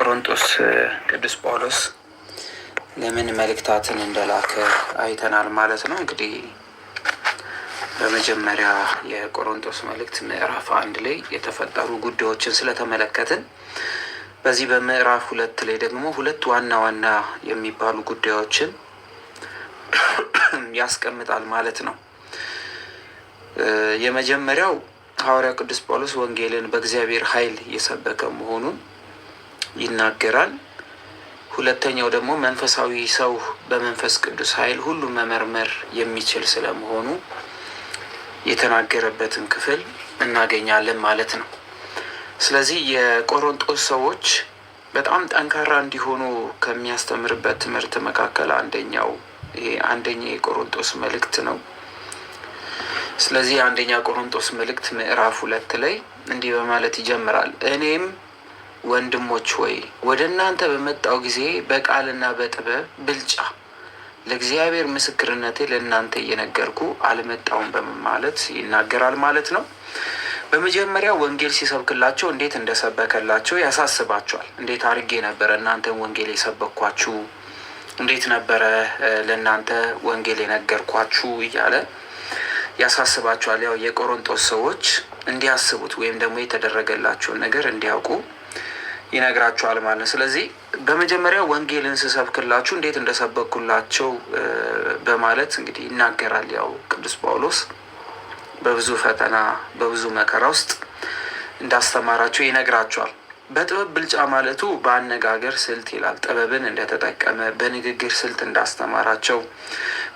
ቆሮንጦስ ቅዱስ ጳውሎስ ለምን መልእክታትን እንደላከ አይተናል ማለት ነው። እንግዲህ በመጀመሪያ የቆሮንጦስ መልእክት ምዕራፍ 1 ላይ የተፈጠሩ ጉዳዮችን ስለተመለከትን በዚህ በምዕራፍ 2 ላይ ደግሞ ሁለት ዋና ዋና የሚባሉ ጉዳዮችን ያስቀምጣል ማለት ነው። የመጀመሪያው ሐዋርያ ቅዱስ ጳውሎስ ወንጌልን በእግዚአብሔር ኃይል የሰበከ መሆኑን ይናገራል። ሁለተኛው ደግሞ መንፈሳዊ ሰው በመንፈስ ቅዱስ ኃይል ሁሉ መመርመር የሚችል ስለመሆኑ የተናገረበትን ክፍል እናገኛለን ማለት ነው። ስለዚህ የቆሮንጦስ ሰዎች በጣም ጠንካራ እንዲሆኑ ከሚያስተምርበት ትምህርት መካከል አንደኛ የቆሮንጦስ መልእክት ነው። ስለዚህ አንደኛ ቆሮንጦስ መልእክት ምዕራፍ 2 ላይ እንዲህ በማለት ይጀምራል። እኔም ወንድሞች ሆይ ወደ እናንተ በመጣው ጊዜ በቃልና በጥበብ ብልጫ ለእግዚአብሔር ምስክርነቴ ለእናንተ እየነገርኩ አልመጣውም በማለት ይናገራል ማለት ነው። በመጀመሪያ ወንጌል ሲሰብክላቸው እንዴት እንደሰበከላቸው ያሳስባቸዋል። እንዴት አድርጌ ነበረ እናንተን ወንጌል የሰበኳችሁ፣ እንዴት ነበረ ለእናንተ ወንጌል የነገርኳችሁ እያለ ያሳስባቸዋል። ያው የቆሮንጦስ ሰዎች እንዲያስቡት ወይም ደግሞ የተደረገላቸውን ነገር እንዲያውቁ ይነግራቸዋል ማለት ነው። ስለዚህ በመጀመሪያ ወንጌልን ስሰብክላችሁ እንዴት እንደሰበኩላቸው በማለት እንግዲህ ይናገራል። ያው ቅዱስ ጳውሎስ በብዙ ፈተና በብዙ መከራ ውስጥ እንዳስተማራቸው ይነግራቸዋል። በጥበብ ብልጫ ማለቱ በአነጋገር ስልት ይላል። ጥበብን እንደተጠቀመ በንግግር ስልት እንዳስተማራቸው፣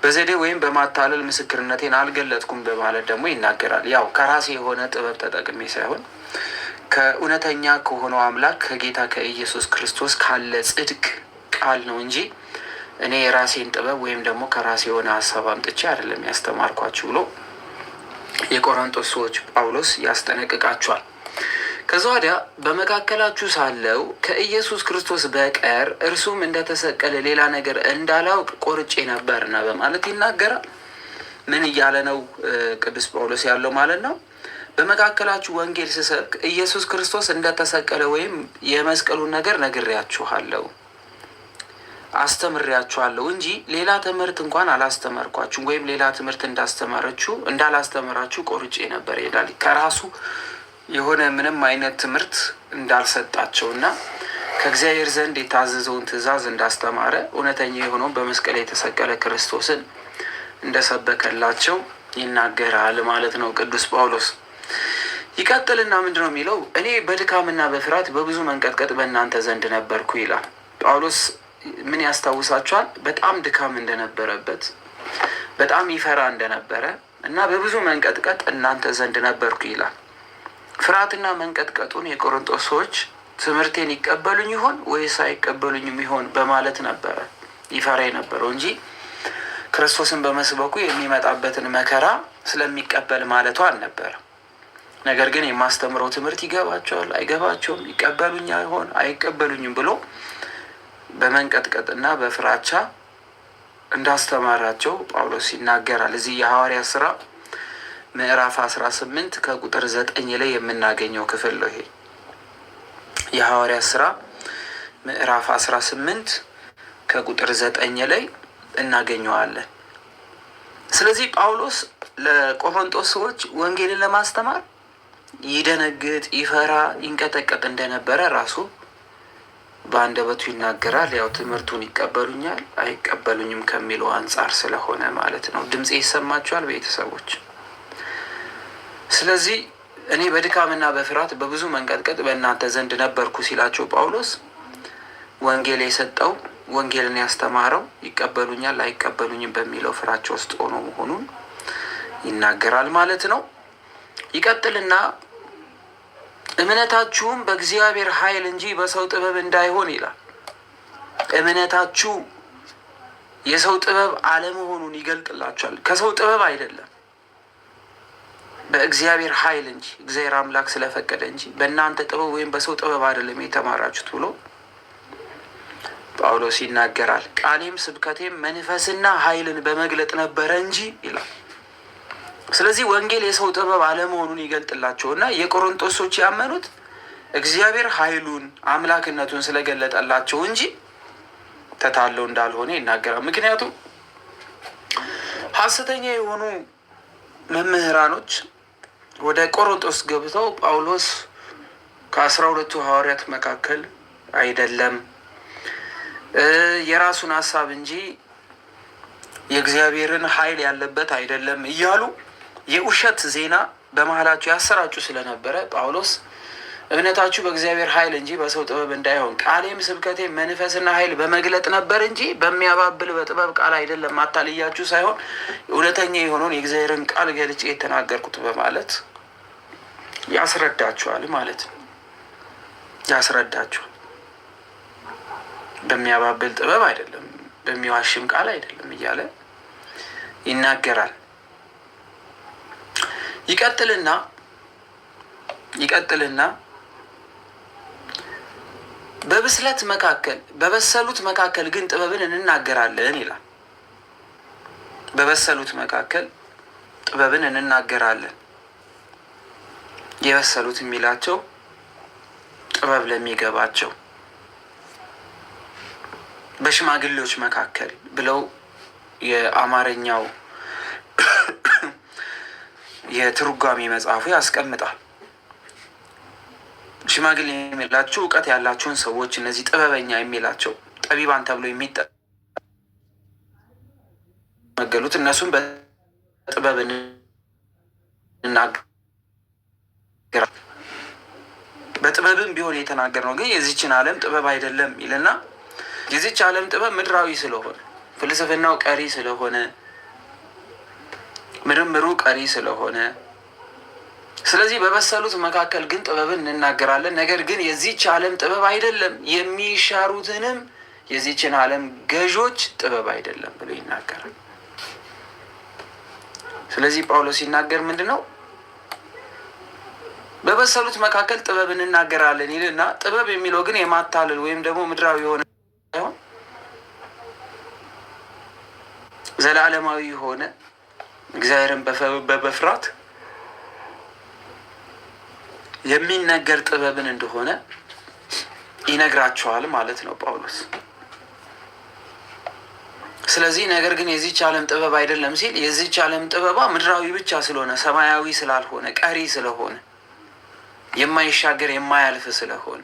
በዘዴ ወይም በማታለል ምስክርነቴን አልገለጥኩም በማለት ደግሞ ይናገራል። ያው ከራሴ የሆነ ጥበብ ተጠቅሜ ሳይሆን ከእውነተኛ ከሆነው አምላክ ከጌታ ከኢየሱስ ክርስቶስ ካለ ጽድቅ ቃል ነው እንጂ እኔ የራሴን ጥበብ ወይም ደግሞ ከራሴ የሆነ ሀሳብ አምጥቼ አይደለም ያስተማርኳችሁ ብሎ የቆሮንጦስ ሰዎች ጳውሎስ ያስጠነቅቃቸዋል። ከዛ ወዲያ በመካከላችሁ ሳለው ከኢየሱስ ክርስቶስ በቀር እርሱም እንደተሰቀለ ሌላ ነገር እንዳላውቅ ቆርጬ ነበርና በማለት ይናገራል። ምን እያለ ነው ቅዱስ ጳውሎስ ያለው ማለት ነው? በመካከላችሁ ወንጌል ስሰብክ ኢየሱስ ክርስቶስ እንደተሰቀለ ወይም የመስቀሉን ነገር ነግሬያችኋለሁ፣ አስተምሬያችኋለሁ እንጂ ሌላ ትምህርት እንኳን አላስተማርኳችሁም፣ ወይም ሌላ ትምህርት እንዳላስተምራችሁ ቆርጬ ነበር ይላል። ከራሱ የሆነ ምንም አይነት ትምህርት እንዳልሰጣቸውና ከእግዚአብሔር ዘንድ የታዘዘውን ትእዛዝ እንዳስተማረ እውነተኛ የሆነውን በመስቀል የተሰቀለ ክርስቶስን እንደሰበከላቸው ይናገራል ማለት ነው ቅዱስ ጳውሎስ። ይቀጥልና ምንድነው የሚለው? እኔ በድካምና በፍርሃት በብዙ መንቀጥቀጥ በእናንተ ዘንድ ነበርኩ ይላል። ጳውሎስ ምን ያስታውሳቸዋል? በጣም ድካም እንደነበረበት፣ በጣም ይፈራ እንደነበረ እና በብዙ መንቀጥቀጥ እናንተ ዘንድ ነበርኩ ይላል። ፍርሃትና መንቀጥቀጡን የቆሮንጦስ ሰዎች ትምህርቴን ይቀበሉኝ ይሆን ወይስ አይቀበሉኝም ይሆን በማለት ነበረ ይፈራ የነበረው እንጂ ክርስቶስን በመስበኩ የሚመጣበትን መከራ ስለሚቀበል ማለቱ አልነበረም። ነገር ግን የማስተምረው ትምህርት ይገባቸዋል አይገባቸውም፣ ይቀበሉኛ ይሆን አይቀበሉኝም ብሎ በመንቀጥቀጥና በፍራቻ እንዳስተማራቸው ጳውሎስ ይናገራል። እዚህ የሐዋርያት ሥራ ምዕራፍ 18 ከቁጥር 9 ላይ የምናገኘው ክፍል ነው። ይሄ የሐዋርያት ሥራ ምዕራፍ 18 ከቁጥር 9 ላይ እናገኘዋለን። ስለዚህ ጳውሎስ ለቆሮንጦስ ሰዎች ወንጌልን ለማስተማር ይደነግጥ፣ ይፈራ፣ ይንቀጠቀጥ እንደነበረ ራሱ በአንደበቱ ይናገራል። ያው ትምህርቱን ይቀበሉኛል አይቀበሉኝም ከሚለው አንጻር ስለሆነ ማለት ነው። ድምፄ ይሰማችኋል ቤተሰቦች? ስለዚህ እኔ በድካምና በፍርሃት በብዙ መንቀጥቀጥ በእናንተ ዘንድ ነበርኩ ሲላቸው ጳውሎስ ወንጌል የሰጠው ወንጌልን ያስተማረው ይቀበሉኛል አይቀበሉኝም በሚለው ፍራቻ ውስጥ ሆኖ መሆኑን ይናገራል ማለት ነው። ይቀጥልና እምነታችሁም በእግዚአብሔር ኃይል እንጂ በሰው ጥበብ እንዳይሆን ይላል። እምነታችሁ የሰው ጥበብ አለመሆኑን ይገልጥላችኋል። ከሰው ጥበብ አይደለም፣ በእግዚአብሔር ኃይል እንጂ እግዚአብሔር አምላክ ስለፈቀደ እንጂ በእናንተ ጥበብ ወይም በሰው ጥበብ አይደለም የተማራችሁት ብሎ ጳውሎስ ይናገራል። ቃሌም ስብከቴም መንፈስና ኃይልን በመግለጥ ነበረ እንጂ ይላል። ስለዚህ ወንጌል የሰው ጥበብ አለመሆኑን ይገልጥላቸውና የቆሮንጦሶች ያመኑት እግዚአብሔር ኃይሉን አምላክነቱን ስለገለጠላቸው እንጂ ተታለው እንዳልሆነ ይናገራል። ምክንያቱም ሐሰተኛ የሆኑ መምህራኖች ወደ ቆሮንቶስ ገብተው ጳውሎስ ከ12ቱ ሐዋርያት መካከል አይደለም፣ የራሱን ሀሳብ እንጂ የእግዚአብሔርን ኃይል ያለበት አይደለም እያሉ የውሸት ዜና በመሃላቸው ያሰራጩ ስለነበረ ጳውሎስ እምነታችሁ በእግዚአብሔር ኃይል እንጂ በሰው ጥበብ እንዳይሆን ቃሌም ስብከቴ መንፈስና ኃይል በመግለጥ ነበር እንጂ በሚያባብል በጥበብ ቃል አይደለም፣ አታልያችሁ ሳይሆን እውነተኛ የሆነውን የእግዚአብሔርን ቃል ገልጬ የተናገርኩት በማለት ያስረዳችኋል ማለት ነው። ያስረዳችኋል። በሚያባብል ጥበብ አይደለም፣ በሚዋሽም ቃል አይደለም እያለ ይናገራል። ይቀጥልና በብስለት መካከል በበሰሉት መካከል ግን ጥበብን እንናገራለን ይላል። በበሰሉት መካከል ጥበብን እንናገራለን። የበሰሉት የሚላቸው ጥበብ ለሚገባቸው በሽማግሌዎች መካከል ብለው የአማርኛው የትርጓሜ መጽሐፉ ያስቀምጣል። ሽማግሌ የሚላቸው እውቀት ያላቸውን ሰዎች፣ እነዚህ ጥበበኛ የሚላቸው ጠቢባን ተብሎ የሚጠመገሉት እነሱም በጥበብ እንናገራለን። በጥበብም ቢሆን የተናገር ነው ግን የዚችን ዓለም ጥበብ አይደለም ይልና የዚች ዓለም ጥበብ ምድራዊ ስለሆነ ፍልስፍናው ቀሪ ስለሆነ ምርምሩ ቀሪ ስለሆነ ስለዚህ በበሰሉት መካከል ግን ጥበብን እንናገራለን። ነገር ግን የዚች ዓለም ጥበብ አይደለም፣ የሚሻሩትንም የዚችን ዓለም ገዦች ጥበብ አይደለም ብሎ ይናገራል። ስለዚህ ጳውሎስ ሲናገር ምንድን ነው? በበሰሉት መካከል ጥበብ እንናገራለን ይልና ጥበብ የሚለው ግን የማታለል ወይም ደግሞ ምድራዊ የሆነ ሳይሆን ዘላለማዊ የሆነ እግዚአብሔርን በመፍራት የሚነገር ጥበብን እንደሆነ ይነግራቸዋል ማለት ነው ጳውሎስ። ስለዚህ ነገር ግን የዚች ዓለም ጥበብ አይደለም ሲል የዚች ዓለም ጥበባ ምድራዊ ብቻ ስለሆነ ሰማያዊ ስላልሆነ ቀሪ ስለሆነ የማይሻገር የማያልፍ ስለሆነ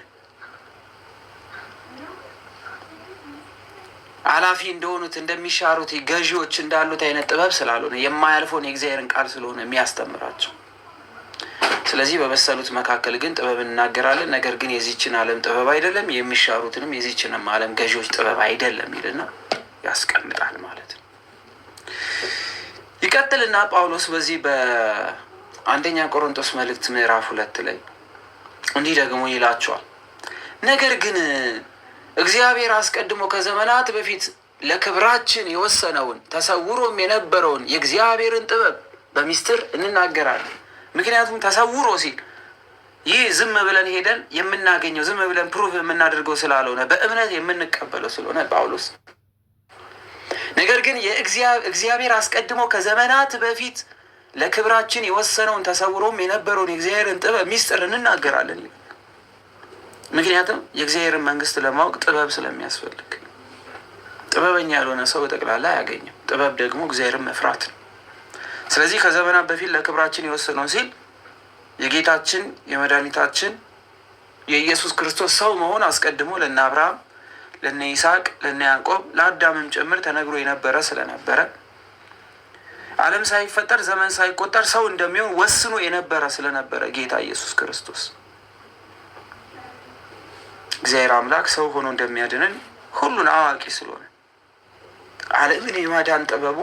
አላፊ እንደሆኑት እንደሚሻሩት ገዢዎች እንዳሉት አይነት ጥበብ ስላልሆነ የማያልፈውን የእግዚአብሔርን ቃል ስለሆነ የሚያስተምራቸው። ስለዚህ በበሰሉት መካከል ግን ጥበብ እናገራለን፣ ነገር ግን የዚችን ዓለም ጥበብ አይደለም፣ የሚሻሩትንም የዚችንም ዓለም ገዢዎች ጥበብ አይደለም ይልና ያስቀምጣል ማለት ነው። ይቀጥልና ጳውሎስ በዚህ በአንደኛ ቆሮንቶስ መልእክት ምዕራፍ 2 ላይ እንዲህ ደግሞ ይላቸዋል። ነገር ግን እግዚአብሔር አስቀድሞ ከዘመናት በፊት ለክብራችን የወሰነውን ተሰውሮም የነበረውን የእግዚአብሔርን ጥበብ በሚስጥር እንናገራለን። ምክንያቱም ተሰውሮ ሲል ይህ ዝም ብለን ሄደን የምናገኘው ዝም ብለን ፕሩፍ የምናደርገው ስላልሆነ በእምነት የምንቀበለው ስለሆነ ጳውሎስ ነገር ግን እግዚአብሔር አስቀድሞ ከዘመናት በፊት ለክብራችን የወሰነውን ተሰውሮም የነበረውን የእግዚአብሔርን ጥበብ ሚስጥር እንናገራለን። ምክንያቱም የእግዚአብሔርን መንግስት ለማወቅ ጥበብ ስለሚያስፈልግ ጥበበኛ ያልሆነ ሰው በጠቅላላ አያገኝም። ጥበብ ደግሞ እግዚአብሔርን መፍራት ነው። ስለዚህ ከዘመናት በፊት ለክብራችን የወሰነውን ሲል የጌታችን የመድኃኒታችን የኢየሱስ ክርስቶስ ሰው መሆን አስቀድሞ ለነ አብርሃም፣ ለነ ይስሐቅ፣ ለነ ያዕቆብ ለአዳምም ጭምር ተነግሮ የነበረ ስለነበረ ዓለም ሳይፈጠር ዘመን ሳይቆጠር ሰው እንደሚሆን ወስኖ የነበረ ስለነበረ ጌታ ኢየሱስ ክርስቶስ እግዚአብሔር አምላክ ሰው ሆኖ እንደሚያድነን ሁሉን አዋቂ ስለሆነ ዓለምን የማዳን ጥበቡ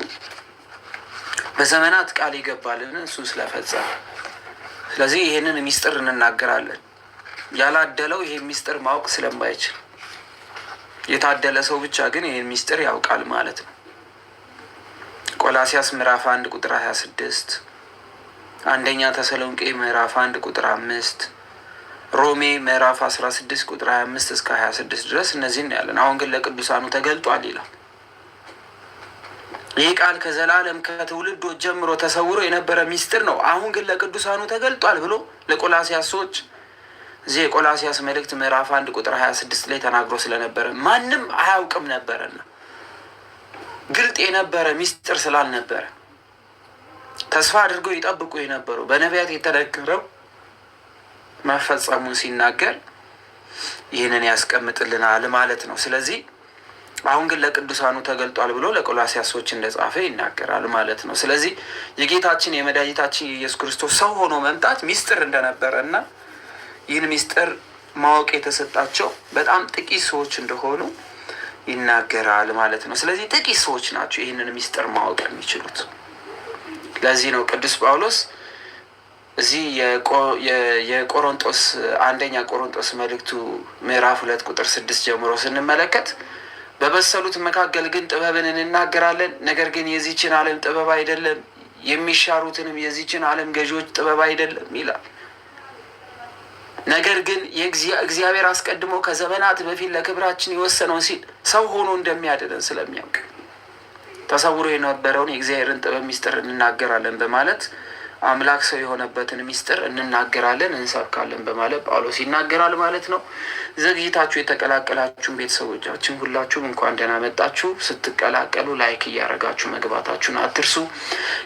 በዘመናት ቃል ይገባልን እሱ ስለፈጸመ ስለዚህ ይሄንን ሚስጥር እንናገራለን። ያላደለው ይሄን ሚስጥር ማወቅ ስለማይችል የታደለ ሰው ብቻ ግን ይሄን ሚስጥር ያውቃል ማለት ነው። ቆላስያስ ምዕራፍ 1 ቁጥር 26፣ አንደኛ ተሰሎንቄ ምዕራፍ 1 ቁጥር 5፣ ሮሜ ምዕራፍ 16 ቁጥር 25 እስከ 26 ድረስ እነዚህን ያለን። አሁን ግን ለቅዱሳኑ ተገልጧል ይላል። ይህ ቃል ከዘላለም ከትውልዶች ጀምሮ ተሰውሮ የነበረ ሚስጥር ነው። አሁን ግን ለቅዱሳኑ ተገልጧል ብሎ ለቆላስያስ ሰዎች እዚህ የቆላሲያስ መልእክት ምዕራፍ 1 ቁጥር 26 ላይ ተናግሮ ስለነበረ ማንም አያውቅም ነበረና ግልጥ የነበረ ሚስጥር ስላልነበረ ተስፋ አድርገው ይጠብቁ የነበሩ በነቢያት የተነገረው መፈጸሙን ሲናገር ይህንን ያስቀምጥልናል ማለት ነው። ስለዚህ አሁን ግን ለቅዱሳኑ ተገልጧል ብሎ ለቆላሲያስ ሰዎች እንደጻፈ ይናገራል ማለት ነው። ስለዚህ የጌታችን የመድኃኒታችን የኢየሱስ ክርስቶስ ሰው ሆኖ መምጣት ሚስጥር እንደነበረ እና ይህን ሚስጥር ማወቅ የተሰጣቸው በጣም ጥቂት ሰዎች እንደሆኑ ይናገራል ማለት ነው። ስለዚህ ጥቂት ሰዎች ናቸው ይህንን ሚስጥር ማወቅ የሚችሉት። ለዚህ ነው ቅዱስ ጳውሎስ እዚህ የቆሮንጦስ አንደኛ ቆሮንጦስ መልእክቱ ምዕራፍ 2 ቁጥር 6 ጀምሮ ስንመለከት በበሰሉት መካከል ግን ጥበብን እንናገራለን፣ ነገር ግን የዚችን ዓለም ጥበብ አይደለም፣ የሚሻሩትንም የዚችን ዓለም ገዢዎች ጥበብ አይደለም ይላል። ነገር ግን እግዚአብሔር አስቀድሞ ከዘመናት በፊት ለክብራችን የወሰነውን ሲል ሰው ሆኖ እንደሚያድነን ስለሚያውቅ ተሰውሮ የነበረውን የእግዚአብሔርን ጥበብ ሚስጥር እንናገራለን በማለት አምላክ ሰው የሆነበትን ሚስጥር እንናገራለን፣ እንሰብካለን በማለት ጳውሎስ ይናገራል ማለት ነው። ዘግይታችሁ የተቀላቀላችሁን ቤተሰቦቻችን ሁላችሁም እንኳን ደህና መጣችሁ። ስትቀላቀሉ ላይክ እያደረጋችሁ መግባታችሁን አትርሱ።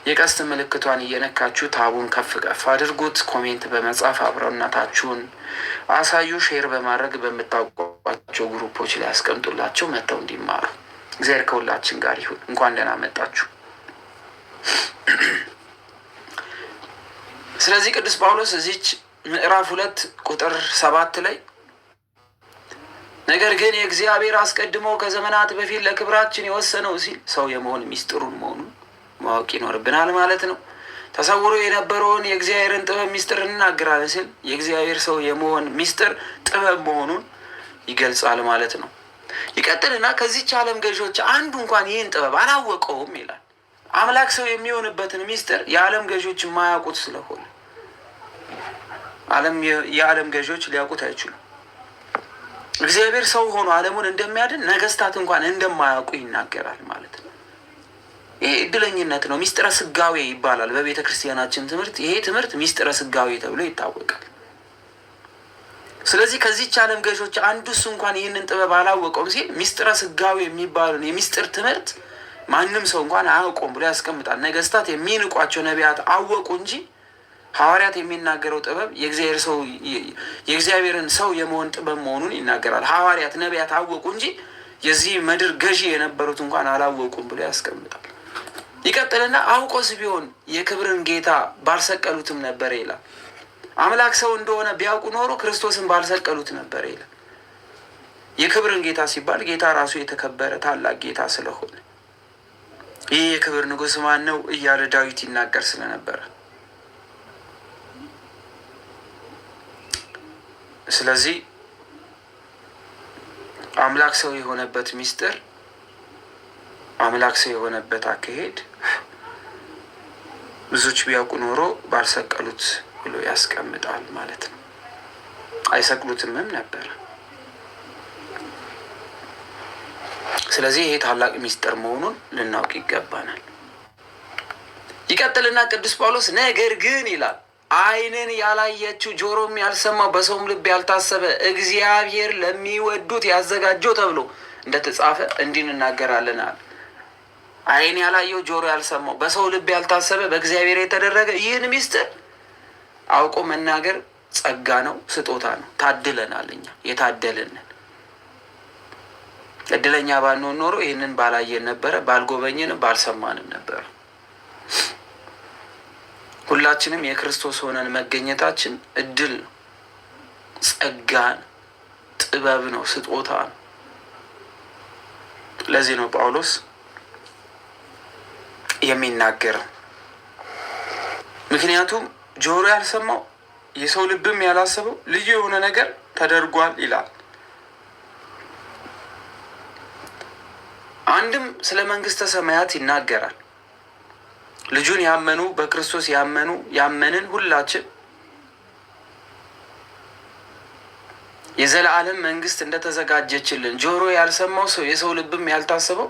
የቀስት ምልክቷን እየነካችሁ ታቡን ከፍ ከፍ አድርጉት። ኮሜንት በመጻፍ አብረውናታችሁን አሳዩ። ሼር በማድረግ በምታውቋቸው ግሩፖች ላይ ያስቀምጡላቸው መጥተው እንዲማሩ። እግዚአብሔር ከሁላችን ጋር ይሁን። እንኳን ደህና መጣችሁ። ስለዚህ ቅዱስ ጳውሎስ እዚች ምዕራፍ 2 ቁጥር 7 ላይ ነገር ግን የእግዚአብሔር አስቀድሞ ከዘመናት በፊት ለክብራችን የወሰነው ሲል ሰው የመሆን ሚስጥሩን መሆኑን ማወቅ ይኖርብናል ማለት ነው። ተሰውሮ የነበረውን የእግዚአብሔርን ጥበብ ሚስጥር እንናገራለን ሲል የእግዚአብሔር ሰው የመሆን ሚስጥር ጥበብ መሆኑን ይገልጻል ማለት ነው። ይቀጥልና ከዚች ዓለም ገዢዎች አንዱ እንኳን ይህን ጥበብ አላወቀውም ይላል። አምላክ ሰው የሚሆንበትን ሚስጥር የዓለም ገዢዎች የማያውቁት ስለሆነ የዓለም ገዢዎች ሊያውቁት አይችሉም። እግዚአብሔር ሰው ሆኖ ዓለሙን እንደሚያድን ነገስታት እንኳን እንደማያውቁ ይናገራል ማለት ነው። ይሄ እድለኝነት ነው። ሚስጥረ ስጋዌ ይባላል በቤተ ክርስቲያናችን ትምህርት። ይሄ ትምህርት ሚስጥረ ስጋዌ ተብሎ ይታወቃል። ስለዚህ ከዚህች ዓለም ገዢዎች አንዱስ እንኳን ይህንን ጥበብ አላወቀውም ሲል ሚስጥረ ስጋዌ የሚባሉን የሚስጥር ትምህርት ማንም ሰው እንኳን አያውቁም ብሎ ያስቀምጣል። ነገስታት የሚንቋቸው ነቢያት አወቁ እንጂ ሐዋርያት የሚናገረው ጥበብ የእግዚአብሔርን ሰው የመሆን ጥበብ መሆኑን ይናገራል። ሐዋርያት ነቢያት አወቁ እንጂ የዚህ ምድር ገዢ የነበሩት እንኳን አላወቁም ብሎ ያስቀምጣል። ይቀጥልና አውቆስ ቢሆን የክብርን ጌታ ባልሰቀሉትም ነበር ይላል። አምላክ ሰው እንደሆነ ቢያውቁ ኖሮ ክርስቶስን ባልሰቀሉት ነበር ይላል። የክብርን ጌታ ሲባል ጌታ ራሱ የተከበረ ታላቅ ጌታ ስለሆነ ይህ የክብር ንጉሥ ማን ነው እያለ ዳዊት ይናገር ስለነበረ፣ ስለዚህ አምላክ ሰው የሆነበት ሚስጥር፣ አምላክ ሰው የሆነበት አካሄድ ብዙዎች ቢያውቁ ኖሮ ባልሰቀሉት ብሎ ያስቀምጣል ማለት ነው። አይሰቅሉትምም ነበር። ስለዚህ ይሄ ታላቅ ሚስጥር መሆኑን ልናውቅ ይገባናል። ይቀጥልና ቅዱስ ጳውሎስ ነገር ግን ይላል ዓይንን ያላየችው ጆሮም ያልሰማው በሰውም ልብ ያልታሰበ እግዚአብሔር ለሚወዱት ያዘጋጀው ተብሎ እንደተጻፈ እንዲህ እንናገራለን አለ። ዓይን ያላየው ጆሮ ያልሰማው በሰው ልብ ያልታሰበ በእግዚአብሔር የተደረገ ይህን ሚስጥር አውቆ መናገር ጸጋ ነው፣ ስጦታ ነው። ታድለናል። እኛ የታደልንን እድለኛ ባንሆን ኖሮ ይህንን ባላየን ነበረ፣ ባልጎበኘንም ባልሰማንም ነበረ። ሁላችንም የክርስቶስ ሆነን መገኘታችን እድል ነው፣ ጸጋ ነው፣ ጥበብ ነው፣ ስጦታ ነው። ለዚህ ነው ጳውሎስ የሚናገረው። ምክንያቱም ጆሮ ያልሰማው የሰው ልብም ያላሰበው ልዩ የሆነ ነገር ተደርጓል ይላል። አንድም ስለ መንግስተ ሰማያት ይናገራል። ልጁን ያመኑ በክርስቶስ ያመንን ሁላችን የዘላለም መንግስት እንደተዘጋጀችልን ጆሮ ያልሰማው ሰው የሰው ልብም ያልታሰበው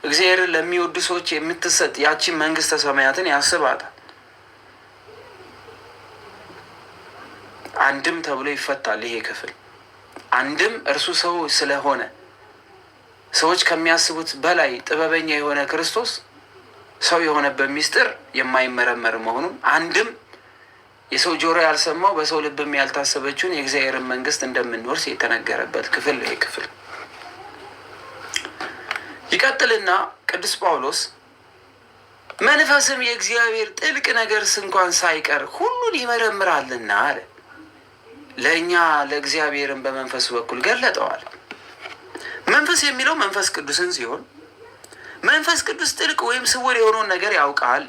እግዚአብሔርን ለሚወዱ ሰዎች የምትሰጥ ያቺን መንግስተ ሰማያትን ያስባታል። አንድም ተብሎ ይፈታል ይሄ ክፍል። አንድም እርሱ ሰው ስለሆነ ሰዎች ከሚያስቡት በላይ ጥበበኛ የሆነ ክርስቶስ ሰው የሆነበት ምስጢር የማይመረመር መሆኑን፣ አንድም የሰው ጆሮ ያልሰማው በሰው ልብም ያልታሰበችውን የእግዚአብሔርን መንግስት እንደምንወርስ የተነገረበት ክፍል ይሄ ክፍል። ይቀጥልና ቅዱስ ጳውሎስ መንፈስም የእግዚአብሔር ጥልቅ ነገርስ እንኳን ሳይቀር ሁሉን ይመረምራልና አለ። ለእኛ ለእግዚአብሔርን በመንፈሱ በኩል ገለጠዋል። መንፈስ የሚለው መንፈስ ቅዱስን ሲሆን መንፈስ ቅዱስ ጥልቅ ወይም ስውር የሆነውን ነገር ያውቃል።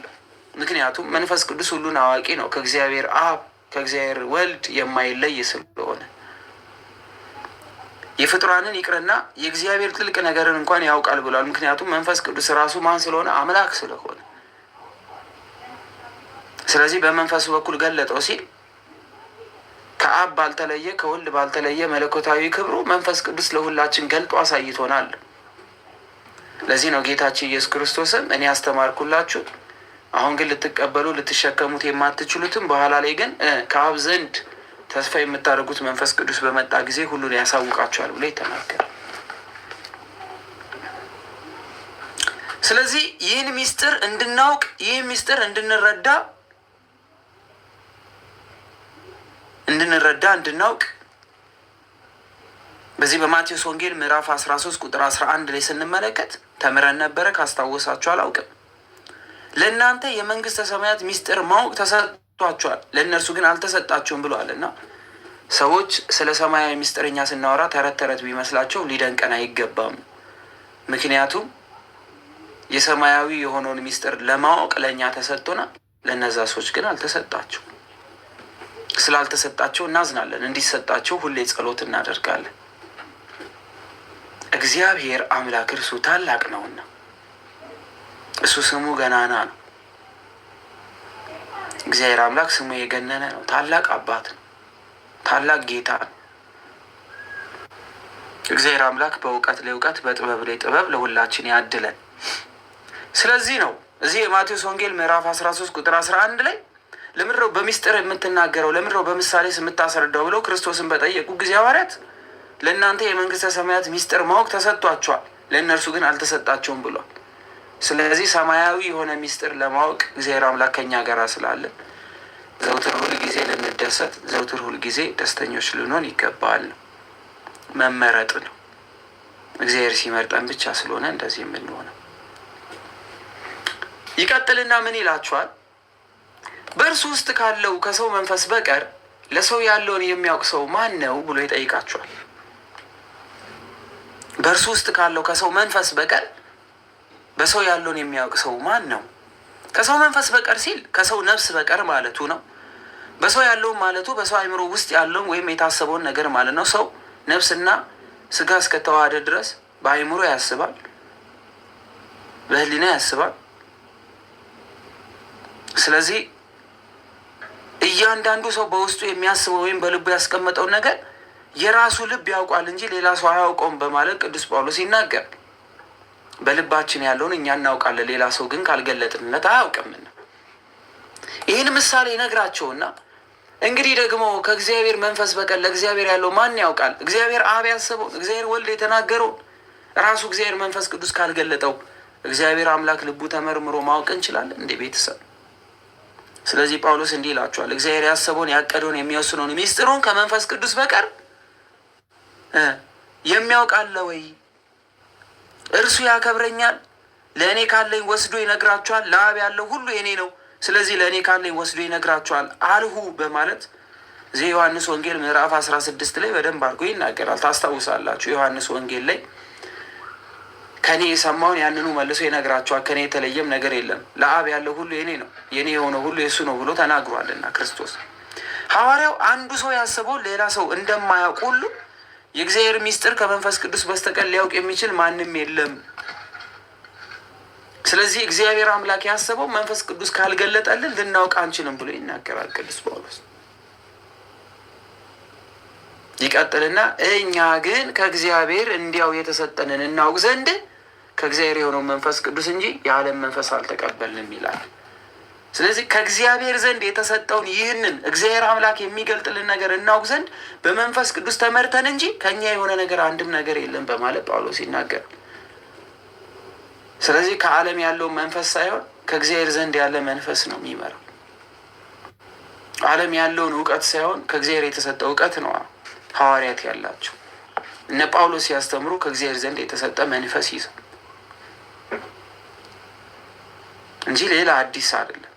ምክንያቱም መንፈስ ቅዱስ ሁሉን አዋቂ ነው፣ ከእግዚአብሔር አብ ከእግዚአብሔር ወልድ የማይለይ ስለሆነ። የፍጡራንን ይቅርና የእግዚአብሔር ጥልቅ ነገርን እንኳን ያውቃል ብሏል። ምክንያቱም መንፈስ ቅዱስ ራሱ ማን ስለሆነ? አምላክ ስለሆነ። ስለዚህ በመንፈሱ በኩል ገለጠው ሲል ከአብ ባልተለየ ከወልድ ባልተለየ መለኮታዊ ክብሩ መንፈስ ቅዱስ ለሁላችን ገልጦ አሳይቶናል። ለዚህ ነው ጌታችን ኢየሱስ ክርስቶስም እኔ አስተማርኩላችሁ፣ አሁን ግን ልትቀበሉ ልትሸከሙት የማትችሉትም በኋላ ላይ ግን ከአብ ዘንድ ተስፋ የምታደርጉት መንፈስ ቅዱስ በመጣ ጊዜ ሁሉን ያሳውቃችኋል ብሎ ይተናገራል። ስለዚህ ይህን ሚስጥር እንድናውቅ ይህን ሚስጥር እንድናውቅ በዚህ በማቴዎስ ወንጌል ምዕራፍ 13 ቁጥር 11 ላይ ስንመለከት ተምረን ነበረ። ካስታወሳችሁ አላውቅም። ለእናንተ የመንግስተ ሰማያት ሚስጥር ማወቅ ተሰጥቷችኋል፣ ለእነርሱ ግን አልተሰጣችሁም ብሏል። እና ሰዎች ስለ ሰማያዊ ሚስጥር እኛ ስናወራ ተረት ተረት ቢመስላቸው ሊደንቀን አይገባም። ምክንያቱም የሰማያዊ የሆነውን ሚስጥር ለማወቅ ለእኛ ተሰጥቶናል፣ ለእነዛ ሰዎች ግን አልተሰጣቸው። ስላልተሰጣቸው እናዝናለን፣ እንዲሰጣቸው ሁሌ ጸሎት እናደርጋለን። እግዚአብሔር አምላክ እርሱ ታላቅ ነውና፣ እሱ ስሙ ገናና ነው። እግዚአብሔር አምላክ ስሙ የገነነ ነው። ታላቅ አባት ነው። ታላቅ ጌታ ነው። እግዚአብሔር አምላክ በእውቀት ላይ እውቀት በጥበብ ላይ ጥበብ ለሁላችን ያድለን። ስለዚህ ነው እዚህ የማቴዎስ ወንጌል ምዕራፍ 13 ቁጥር 11 ላይ ለምንድነው በሚስጥር የምትናገረው? ለምንድነው በምሳሌ የምታስረዳው? ብለው ክርስቶስን በጠየቁ ጊዜ ሐዋርያት ለእናንተ የመንግስተ ሰማያት ሚስጥር ማወቅ ተሰጥቷቸዋል፣ ለእነርሱ ግን አልተሰጣቸውም ብሏል። ስለዚህ ሰማያዊ የሆነ ሚስጥር ለማወቅ እግዚአብሔር አምላክ ከኛ ጋር ስላለ ዘውትር ሁል ጊዜ ልንደሰት፣ ዘውትር ሁል ጊዜ ደስተኞች ልንሆን ይገባል። መመረጥ ነው። እግዚአብሔር ሲመርጠን ብቻ ስለሆነ እንደዚህ የምንሆነው። ይቀጥልና ምን ይላችኋል? በእርሱ ውስጥ ካለው ከሰው መንፈስ በቀር ለሰው ያለውን የሚያውቅ ሰው ማን ነው ብሎ ይጠይቃችኋል። በእርሱ ውስጥ ካለው ከሰው መንፈስ በቀር በሰው ያለውን የሚያውቅ ሰው ማን ነው? ከሰው መንፈስ በቀር ሲል ከሰው ነፍስ በቀር ማለቱ ነው። በሰው ያለውን ማለቱ በሰው አእምሮ ውስጥ ያለውን ወይም የታሰበውን ነገር ማለት ነው። ሰው ነፍስና ስጋ እስከተዋሃደ ድረስ በአእምሮ ያስባል፣ በህሊና ያስባል። ስለዚህ እያንዳንዱ ሰው በውስጡ የሚያስበው ወይም በልቡ ያስቀመጠውን ነገር የራሱ ልብ ያውቃል እንጂ ሌላ ሰው አያውቀውም በማለት ቅዱስ ጳውሎስ ይናገራል። በልባችን ያለውን እኛ እናውቃለን፣ ሌላ ሰው ግን ካልገለጥንለት አያውቅምና። ይህን ምሳሌ ነግራቸውና እንግዲህ ደግሞ ከእግዚአብሔር መንፈስ በቀር ለእግዚአብሔር ያለው ማን ያውቃል? እግዚአብሔር አብ ያሰበውን፣ እግዚአብሔር ወልድ የተናገረውን ራሱ እግዚአብሔር መንፈስ ቅዱስ ካልገለጠው እግዚአብሔር አምላክ ልቡ ተመርምሮ ማወቅ እንችላለን እንዴ ቤተሰብ? ስለዚህ ጳውሎስ እንዲህ ይላቸዋል፣ እግዚአብሔር ያሰበውን ያቀደውን የሚወስነውን ሚስጥሩን ከመንፈስ ቅዱስ በቀር የሚያውቅ አለ ወይ? እርሱ ያከብረኛል፣ ለእኔ ካለኝ ወስዶ ይነግራቸዋል። ለአብ ያለው ሁሉ የኔ ነው፣ ስለዚህ ለእኔ ካለኝ ወስዶ ይነግራቸዋል አልሁ በማለት እዚህ ዮሐንስ ወንጌል ምዕራፍ 16 ላይ በደንብ አድርጎ ይናገራል። ታስታውሳላችሁ። ዮሐንስ ወንጌል ላይ ከኔ የሰማውን ያንኑ መልሶ ይነግራቸዋል፣ ከኔ የተለየም ነገር የለም፣ ለአብ ያለው ሁሉ የኔ ነው፣ የኔ የሆነ ሁሉ የእሱ ነው ብሎ ተናግሯልና ክርስቶስ። ሐዋርያው አንዱ ሰው ያሰበውን ሌላ ሰው እንደማያውቅ ሁሉ የእግዚአብሔር ሚስጥር ከመንፈስ ቅዱስ በስተቀር ሊያውቅ የሚችል ማንም የለም። ስለዚህ እግዚአብሔር አምላክ ያሰበው መንፈስ ቅዱስ ካልገለጠልን ልናውቅ አንችልም ብሎ ይናገራል ቅዱስ ጳውሎስ። ይቀጥልና እኛ ግን ከእግዚአብሔር እንዲያው የተሰጠንን እናውቅ ዘንድ ከእግዚአብሔር የሆነው መንፈስ ቅዱስ እንጂ የዓለም መንፈስ አልተቀበልንም ይላል። ስለዚህ ከእግዚአብሔር ዘንድ የተሰጠውን ይህንን እግዚአብሔር አምላክ የሚገልጥልን ነገር እናውቅ ዘንድ በመንፈስ ቅዱስ ተመርተን እንጂ ከኛ የሆነ ነገር አንድም ነገር የለም በማለት ጳውሎስ ይናገራል። ስለዚህ ከዓለም ያለውን መንፈስ ሳይሆን ከእግዚአብሔር ዘንድ ያለ መንፈስ ነው የሚመራው። ዓለም ያለውን እውቀት ሳይሆን ከእግዚአብሔር የተሰጠ እውቀት ነው ሐዋርያት ያላቸው። እነ ጳውሎስ ሲያስተምሩ ከእግዚአብሔር ዘንድ የተሰጠ መንፈስ ይዘው እንጂ ሌላ አዲስ አይደለም።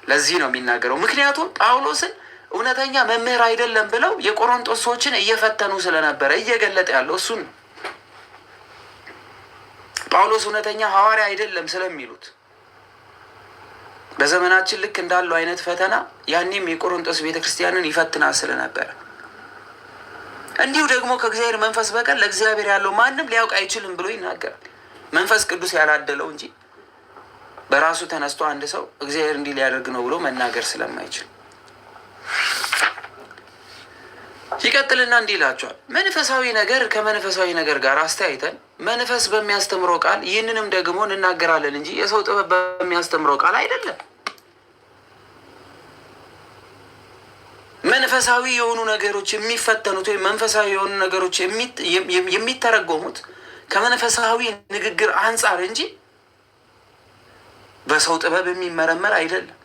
ለዚህ ነው የሚናገረው። ምክንያቱም ጳውሎስን እውነተኛ መምህር አይደለም ብለው የቆሮንቶስ ሰዎችን እየፈተኑ ስለነበረ እየገለጠ ያለው እሱን ነው። ጳውሎስ እውነተኛ ሐዋርያ አይደለም ስለሚሉት በዘመናችን ልክ እንዳለው አይነት ፈተና ያኔም የቆሮንቶስ ቤተክርስቲያንን ይፈትናል ስለነበረ እንዲሁ ደግሞ ከእግዚአብሔር መንፈስ በቀር ለእግዚአብሔር ያለው ማንም ሊያውቅ አይችልም ብሎ ይናገራል። መንፈስ ቅዱስ ያላደለው እንጂ በራሱ ተነስቶ አንድ ሰው እግዚአብሔር እንዲህ ሊያደርግ ነው ብሎ መናገር ስለማይችል ይቀጥልና እንዲህ ይላቸዋል። መንፈሳዊ ነገር ከመንፈሳዊ ነገር ጋር አስተያይተን መንፈስ በሚያስተምረው ቃል ይህንንም ደግሞ እንናገራለን እንጂ የሰው ጥበብ በሚያስተምረው ቃል አይደለም። መንፈሳዊ የሆኑ ነገሮች የሚፈተኑት ወይም መንፈሳዊ የሆኑ ነገሮች የሚተረጎሙት ከመንፈሳዊ ንግግር አንጻር እንጂ በሰው ጥበብ የሚመረመር አይደለም።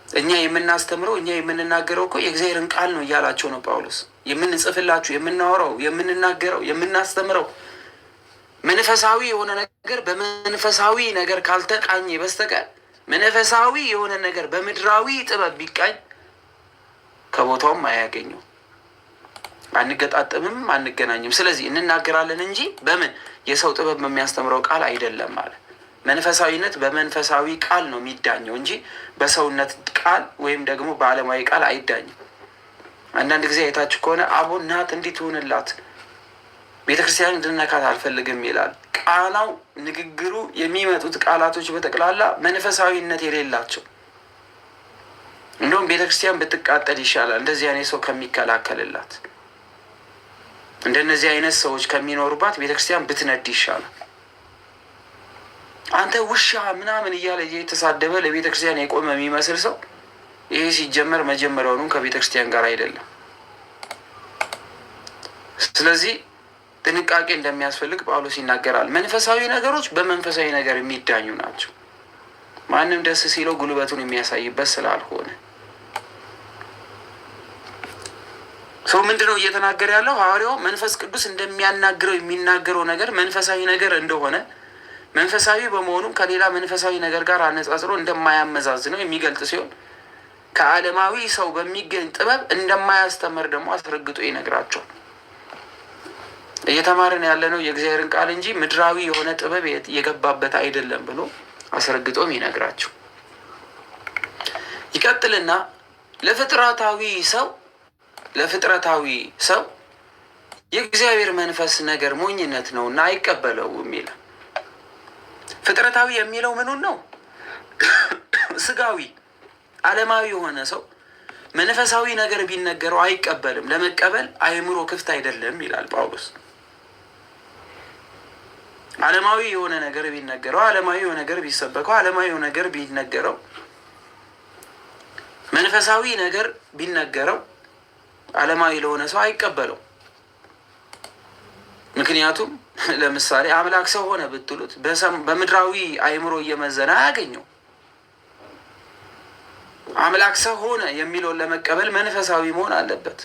እኛ የምናስተምረው እኛ የምንናገረው እኮ የእግዚአብሔርን ቃል ነው እያላቸው ነው ጳውሎስ። የምንጽፍላችሁ፣ የምናወራው፣ የምንናገረው፣ የምናስተምረው መንፈሳዊ የሆነ ነገር በመንፈሳዊ ነገር ካልተቃኘ በስተቀር መንፈሳዊ የሆነ ነገር በምድራዊ ጥበብ ቢቃኝ ከቦታውም አያገኘው፣ አንገጣጠምም፣ አንገናኝም። ስለዚህ እንናገራለን እንጂ በምን የሰው ጥበብ በሚያስተምረው ቃል አይደለም ማለት። መንፈሳዊነት በመንፈሳዊ ቃል ነው የሚዳኘው እንጂ በሰውነት ቃል ወይም ደግሞ በዓለማዊ ቃል አይዳኝም። አንዳንድ ጊዜ አይታችሁ ከሆነ አቦ እናት እንዲህ ትሆንላት ቤተክርስቲያን እንድነካት አልፈልግም ይላል። ቃናው ንግግሩ የሚመጡት ቃላቶች በጠቅላላ መንፈሳዊነት የሌላቸው። እንደውም ቤተክርስቲያን ብትቃጠል ይሻላል እንደዚህ አይነት ሰው ከሚከላከልላት። እንደነዚህ አይነት ሰዎች ከሚኖሩባት ቤተክርስቲያን ብትነድ ይሻላል። አንተ ውሻ ምናምን እያለ እየተሳደበ ለቤተክርስቲያን የቆመ የሚመስል ሰው ይሄ ሲጀመር መጀመሪያውኑ ከቤተክርስቲያን ጋር አይደለም። ስለዚህ ጥንቃቄ እንደሚያስፈልግ ጳውሎስ ይናገራል። መንፈሳዊ ነገሮች በመንፈሳዊ ነገር የሚዳኙ ናቸው። ማንም ደስ ሲለው ጉልበቱን የሚያሳይበት ስላልሆነ ሰው ምንድነው እየተናገረ ያለው? ሐዋርያው መንፈስ ቅዱስ እንደሚያናግረው የሚናገረው ነገር መንፈሳዊ ነገር እንደሆነ መንፈሳዊ በመሆኑም ከሌላ መንፈሳዊ ነገር ጋር አነጻጽሮ እንደማያመዛዝነው የሚገልጽ ሲሆን ከዓለማዊ ሰው በሚገኝ ጥበብ እንደማያስተምር ደግሞ አስረግጦ ይነግራቸዋል። እየተማርን ያለነው የእግዚአብሔርን ቃል እንጂ ምድራዊ የሆነ ጥበብ የገባበት አይደለም ብሎ አስረግጦም ይነግራቸው ይቀጥልና ለፍጥረታዊ ሰው የእግዚአብሔር መንፈስ ነገር ሞኝነት ነውና አይቀበለውም ይላል። ፍጥረታዊ የሚለው ምኑን ነው? ስጋዊ ዓለማዊ የሆነ ሰው መንፈሳዊ ነገር ቢነገረው አይቀበልም፣ ለመቀበል አእምሮ ክፍት አይደለም ይላል ጳውሎስ። ዓለማዊ የሆነ ነገር ቢነገረው፣ ዓለማዊ የሆነ ነገር ቢሰበከው፣ ዓለማዊ የሆነ ነገር ቢነገረው፣ መንፈሳዊ ነገር ቢነገረው ዓለማዊ ለሆነ ሰው አይቀበለው። ምክንያቱም ለምሳሌ አምላክ ሰው ሆነ ብትሉት በምድራዊ አእምሮ እየመዘነ አያገኘው። አምላክ ሰው ሆነ የሚለውን ለመቀበል መንፈሳዊ መሆን አለበት።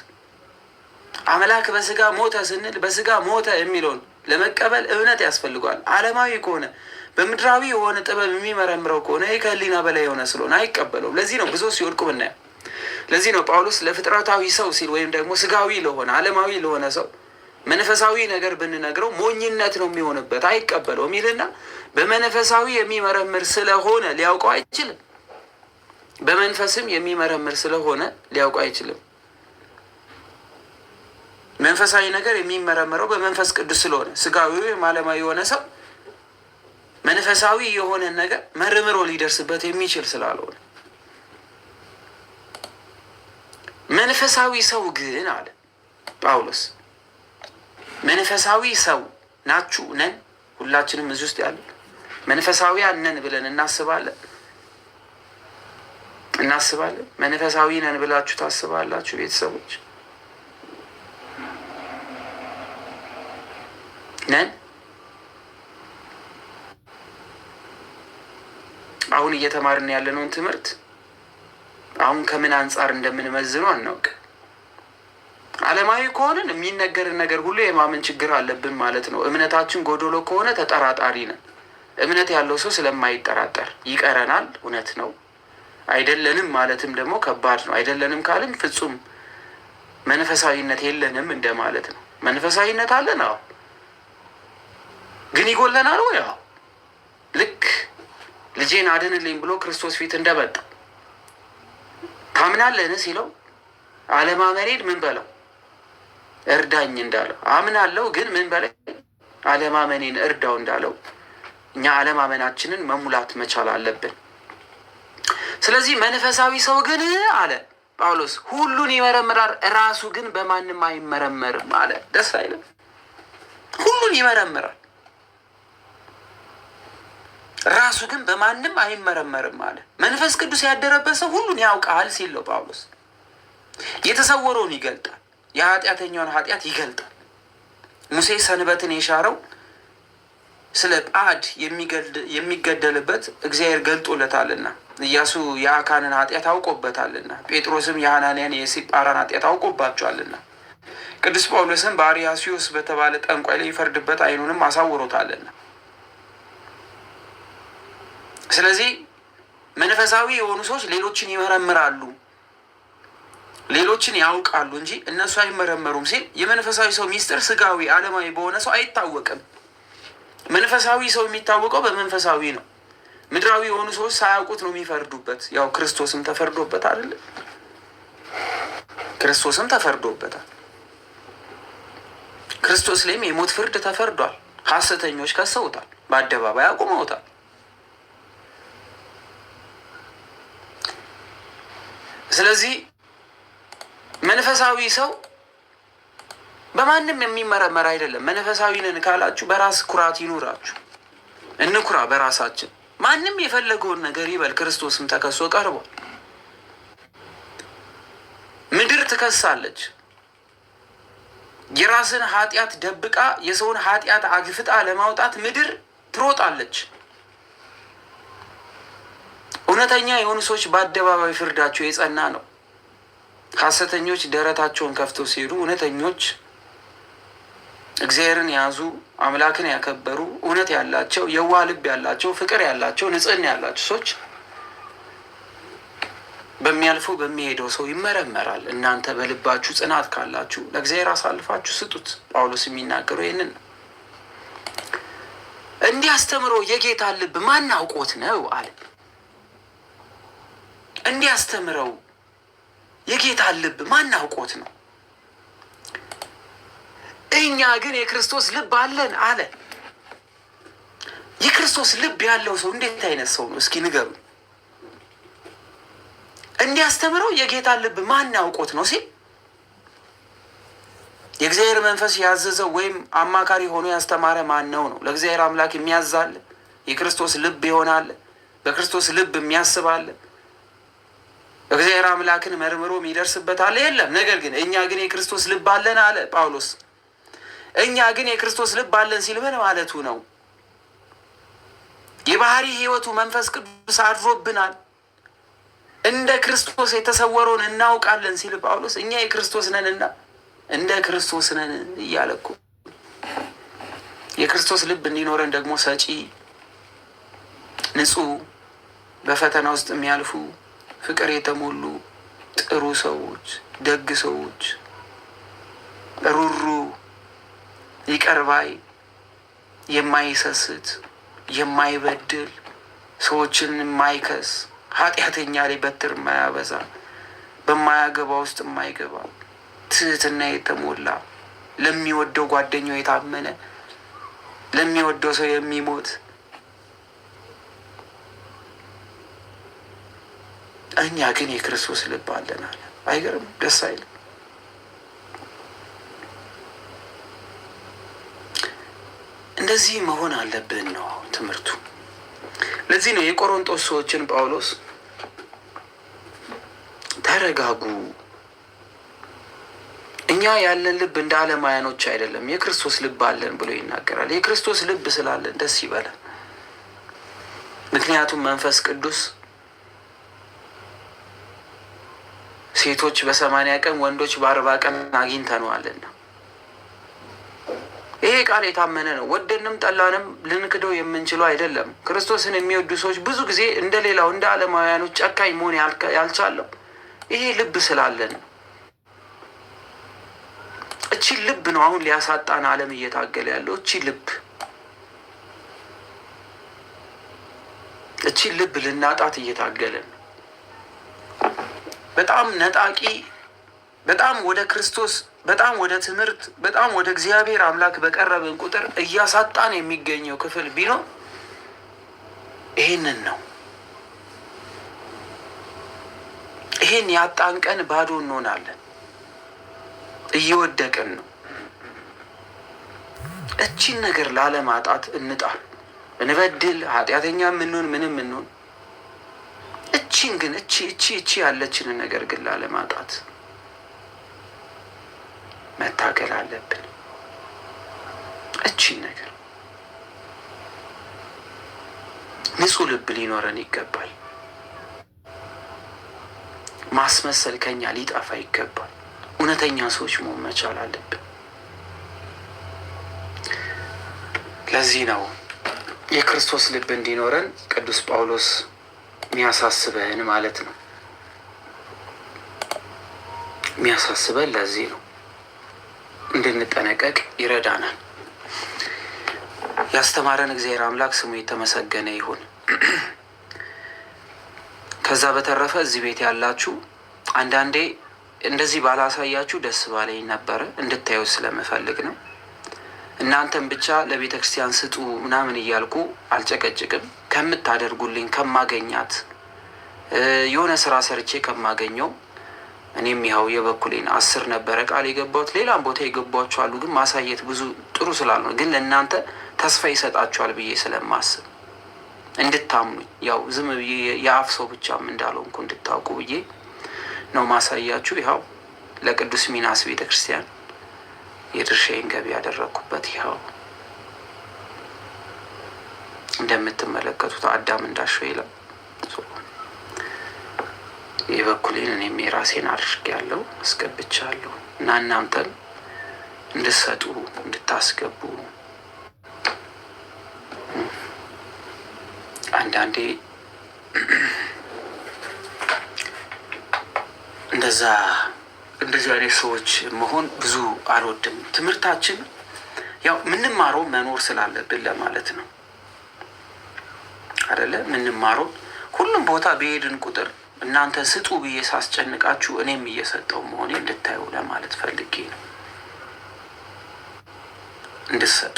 አምላክ በስጋ ሞተ ስንል በስጋ ሞተ የሚለውን ለመቀበል እምነት ያስፈልጓል። ዓለማዊ ከሆነ በምድራዊ የሆነ ጥበብ የሚመረምረው ከሆነ ከህሊና በላይ የሆነ ስለሆነ አይቀበለው። ለዚህ ነው ብዙ ሲወድቁ ብናየው። ለዚህ ነው ጳውሎስ ለፍጥረታዊ ሰው ሲል ወይም ደግሞ ስጋዊ ለሆነ ዓለማዊ ለሆነ ሰው መንፈሳዊ ነገር ብንነግረው ሞኝነት ነው የሚሆንበት፣ አይቀበለውም ይልና በመንፈሳዊ የሚመረምር ስለሆነ ሊያውቀው አይችልም። በመንፈስም የሚመረምር ስለሆነ ሊያውቀው አይችልም። መንፈሳዊ ነገር የሚመረመረው በመንፈስ ቅዱስ ስለሆነ ስጋዊ ወይም ዓለማዊ የሆነ ሰው መንፈሳዊ የሆነ ነገር መርምሮ ሊደርስበት የሚችል ስላልሆነ፣ መንፈሳዊ ሰው ግን አለ ጳውሎስ መንፈሳዊ ሰው ናችሁ ነን። ሁላችንም እዚህ ውስጥ ያለ መንፈሳዊያን ነን ብለን እናስባለን። እናስባለን? መንፈሳዊ ነን ብላችሁ ታስባላችሁ ቤተሰቦች? ነን? አሁን እየተማርን ያለነውን ትምህርት አሁን ከምን አንጻር እንደምንመዝነው አናውቅ። ዓለማዊ ከሆነን የሚነገርን ነገር ሁሉ የማመን ችግር አለብን ማለት ነው። እምነታችን ጎዶሎ ከሆነ ተጠራጣሪ ነን። እምነት ያለው ሰው ስለማይጠራጠር ይቀረናል። እውነት ነው። አይደለንም ማለትም ደግሞ ከባድ ነው። አይደለንም ካልን ፍጹም መንፈሳዊነት የለንም እንደማለት ነው። መንፈሳዊነት አለን፣ አዎ፣ ግን ይጎለናል ወይ? አዎ። ልክ ልጄን አድንልኝ ብሎ ክርስቶስ ፊት እንደመጣ ታምናለህን ሲለው አለማመኔን ምን በለው እርዳኝ እንዳለው አምናለሁ፣ ግን ምን በላይ አለማመኔን እርዳው እንዳለው እኛ አለማመናችንን መሙላት መቻል አለብን። ስለዚህ መንፈሳዊ ሰው ግን አለ ጳውሎስ ሁሉን ይመረምራል፣ ራሱ ግን በማንም አይመረመርም አለ። ደስ አይልም? ሁሉን ይመረምራል፣ ራሱ ግን በማንም አይመረመርም አለ። መንፈስ ቅዱስ ያደረበት ሰው ሁሉን ያውቃል ሲል ነው ጳውሎስ። የተሰወረውን ይገልጣል፣ የኃጢአተኛውን ኃጢአት ይገልጣል። ሙሴ ሰንበትን የሻረው ስለ ጳድ የሚገደልበት እግዚአብሔር ገልጦለታልና፣ ኢያሱ የአካንን ኃጢአት አውቆበታልና፣ ጴጥሮስም የሐናንያን የሲጳራን ኃጢአት አውቆባቸዋልና፣ ቅዱስ ጳውሎስም በአርያስዮስ በተባለ ጠንቋይ ላይ ይፈርድበት ዓይኑንም አሳውሮታልና። ስለዚህ መንፈሳዊ የሆኑ ሰዎች ሌሎችን ይመረምራሉ፣ ሌሎችን ያውቃሉ እንጂ እነሱ አይመረመሩም ሲል የመንፈሳዊ ሰው ሚስጥር ስጋዊ ዓለማዊ በሆነ ሰው አይታወቅም። መንፈሳዊ ሰው የሚታወቀው በመንፈሳዊ ነው። ምድራዊ የሆኑ ሰዎች ሳያውቁት ነው የሚፈርዱበት። ያው ክርስቶስም ተፈርዶበት አይደለ? ክርስቶስም ተፈርዶበታል። ክርስቶስ ላይም የሞት ፍርድ ተፈርዷል። ሐሰተኞች ከሰውታል፣ በአደባባይ አቁመውታል። ስለዚህ መንፈሳዊ ሰው በማንም የሚመረመር አይደለም። መንፈሳዊ ነን ካላችሁ በራስ ኩራት ይኑራችሁ። እንኩራ በራሳችን። ማንም የፈለገውን ነገር ይበል፣ ክርስቶስም ተከሶ ቀርቧል። ምድር ትከሳለች። የራስን ኃጢአት ደብቃ የሰውን ኃጢአት አግፍጣ ለማውጣት ምድር ትሮጣለች። እውነተኛ የሆኑ ሰዎች በአደባባይ ፍርዳቸው የጸና ነው። ሐሰተኞች ደረታቸውን ከፍተው ሲሄዱ፣ እውነተኞች እግዚአብሔርን ያዙ፣ አምላክን ያከበሩ፣ እውነት ያላቸው፣ የዋህ ልብ ያላቸው፣ ፍቅር ያላቸው፣ ንጽህና ያላቸው ሰዎች በሚያልፉ በሚሄደው ሰው ይመረመራል። እናንተ በልባችሁ ጽናት ካላችሁ ለእግዚአብሔር አሳልፋችሁ ስጡት። ጳውሎስ የሚናገረው ይህንን ነው። እንዲህ አስተምሮ የጌታ ልብ ማን አውቆት ነው አለ። እንዲህ አስተምረው የጌታ ልብ ማን አውቆት ነው? እኛ ግን የክርስቶስ ልብ አለን አለ። የክርስቶስ ልብ ያለው ሰው እንዴት አይነት ሰው ነው? እስኪ ንገሩ። እንዲያስተምረው የጌታ ልብ ማን አውቆት ነው ሲል የእግዚአብሔር መንፈስ ያዘዘው ወይም አማካሪ ሆኖ ያስተማረ ማን ነው? ለእግዚአብሔር አምላክ የሚያዛል የክርስቶስ ልብ ይሆናል። በክርስቶስ ልብ የሚያስባል እግዚአብሔር አምላክን መርምሮ የሚደርስበት አለ የለም። ነገር ግን እኛ ግን የክርስቶስ ልብ አለን አለ ጳውሎስ። እኛ ግን የክርስቶስ ልብ አለን ሲል ምን ማለቱ ነው? የባህሪ ሕይወቱ መንፈስ ቅዱስ አድሮብናል። እንደ ክርስቶስ የተሰወረውን እናውቃለን ሲል ጳውሎስ እኛ የክርስቶስ ነንና እንደ ክርስቶስ ነን እያለ እኮ የክርስቶስ ልብ እንዲኖረን ደግሞ ሰጪ፣ ንጹሕ፣ በፈተና ውስጥ የሚያልፉ ፍቅር የተሞሉ ጥሩ ሰዎች፣ ደግ ሰዎች፣ ሩሩ፣ ይቅር ባይ፣ የማይሰስት፣ የማይበድል፣ ሰዎችን የማይከስ፣ ኃጢአተኛ ላይ በትር የማያበዛ፣ በማያገባ ውስጥ የማይገባ፣ ትህትና የተሞላ፣ ለሚወደው ጓደኛው የታመነ፣ ለሚወደው ሰው የሚሞት፣ እኛ ግን የክርስቶስ ልብ አለን አለ። አይገርም? ደስ አይልም? እንደዚህ መሆን አለብን ነው ትምህርቱ። ለዚህ ነው የቆሮንቶስ ሰዎችን ጳውሎስ ተረጋጉ። እኛ ያለን ልብ እንደ ዓለማውያኖች አይደለም፣ የክርስቶስ ልብ አለን ብሎ ይናገራል። የክርስቶስ ልብ ስላለን ደስ ይበላል። ምክንያቱም መንፈስ ቅዱስ ሴቶች በ80 ቀን ወንዶች በ40 ቀን አግኝተነዋልና ይሄ ቃል የታመነ ነው። ወደንም ጠላንም ልንክደው የምንችለው አይደለም። ክርስቶስን የሚወዱ ሰዎች ብዙ ጊዜ እንደ ሌላው እንደ ዓለማውያኖች ጨካኝ መሆን ያልቻለው ይሄ ልብ ስላለን ነው። እቺ ልብ ነው አሁን ሊያሳጣን ዓለም እየታገለ ያለው። እቺ ልብ ልናጣት እየታገለን ነው። በጣም ነጣቂ፣ በጣም ወደ ክርስቶስ፣ በጣም ወደ ትምህርት፣ በጣም ወደ እግዚአብሔር አምላክ በቀረብን ቁጥር እያሳጣን የሚገኘው ክፍል ቢኖር ይሄንን ነው። ይሄን ያጣን ቀን ባዶ እንሆናለን። እየወደቅን ነው። እቺን ነገር ላለማጣት እንጣር። እንበድል፣ ኃጢአተኛ ምንሆን ምንም ምንሆን፣ እቺን ግን እቺ ያለችንን ነገር ግን ላለማጣት መታገል አለብን። እቺን ነገር ንጹህ ልብ ሊኖረን ይገባል። ማስመሰል ከኛ ሊጠፋ ይገባል። እውነተኛ ሰዎች መሆን መቻል አለብን። ለዚህ ነው የክርስቶስ ልብ እንዲኖረን ቅዱስ ጳውሎስ የሚያሳስበን ማለት ነው። የሚያሳስበን ለዚህ ነው፣ እንድንጠነቀቅ ይረዳናል። ያስተማረን እግዚአብሔር አምላክ ስሙ የተመሰገነ ይሁን። ከዛ በተረፈ እዚህ ቤት ያላችሁ አንዳንዴ እንደዚህ ባላሳያችሁ ደስ ባለኝ ነበረ፣ እንድታዩ ስለምፈልግ ነው። እናንተም ብቻ ለቤተ ክርስቲያን ስጡ ምናምን እያልኩ አልጨቀጭቅም። ከምታደርጉልኝ ከማገኛት የሆነ ስራ ሰርቼ ከማገኘው እኔም ይኸው የበኩሌን 10 ነበረ ቃል የገባሁት። ሌላም ቦታ የገባችሁ አሉ፣ ግን ማሳየት ብዙ ጥሩ ስላልሆነ ግን ለእናንተ ተስፋ ይሰጣችኋል ብዬ ስለማስብ እንድታምኑኝ፣ ያው ዝም ብዬ የአፍ ሰው ብቻም እንዳልሆንኩ እንድታውቁ ብዬ ነው ማሳያችሁ። ይኸው ለቅዱስ ሚናስ ቤተ ክርስቲያን የድርሻዬን ገቢ ያደረግኩበት ይኸው እንደምትመለከቱት አዳም እንዳሸው ይላል። የበኩሌን እኔም የራሴን አድርጌያለሁ፣ አስገብቻለሁ እና እናንተም እንድትሰጡ እንድታስገቡ። አንዳንዴ እንደዚህ አይነት ሰዎች መሆን ብዙ አልወድም። ትምህርታችን ያው ምንማረው መኖር ስላለብን ለማለት ነው አይደለ? ምንማረው ሁሉም ቦታ በሄድን ቁጥር እናንተ ስጡ ብዬ ሳስጨንቃችሁ እኔም እየሰጠው መሆኔ እንድታዩ ለማለት ፈልጌ ነው። እንድትሰጡ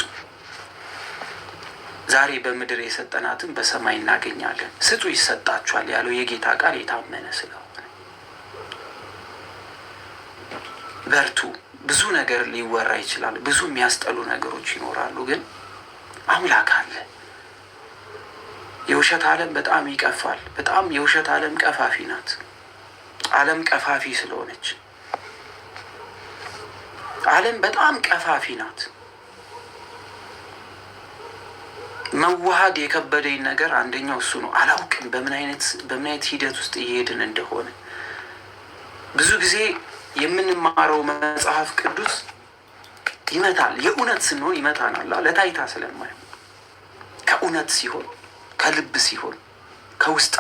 ዛሬ በምድር የሰጠናትን በሰማይ እናገኛለን። ስጡ ይሰጣችኋል ያለው የጌታ ቃል የታመነ ስለሆነ በርቱ። ብዙ ነገር ሊወራ ይችላል፣ ብዙ የሚያስጠሉ ነገሮች ይኖራሉ፣ ግን አምላክ አለ። የውሸት ዓለም በጣም ይቀፋል። በጣም የውሸት ዓለም ቀፋፊ ናት። ዓለም ቀፋፊ ስለሆነች ዓለም በጣም ቀፋፊ ናት። መዋሃድ የከበደኝ ነገር አንደኛው እሱ ነው። አላውቅም በምን አይነት ሂደት ውስጥ እየሄድን እንደሆነ። ብዙ ጊዜ የምንማረው መጽሐፍ ቅዱስ ይመታል። የእውነት ስንሆን ይመታናል። ለታይታ ስለማይሆን ከእውነት ሲሆን ከልብ ሲሆን ከውስጣችን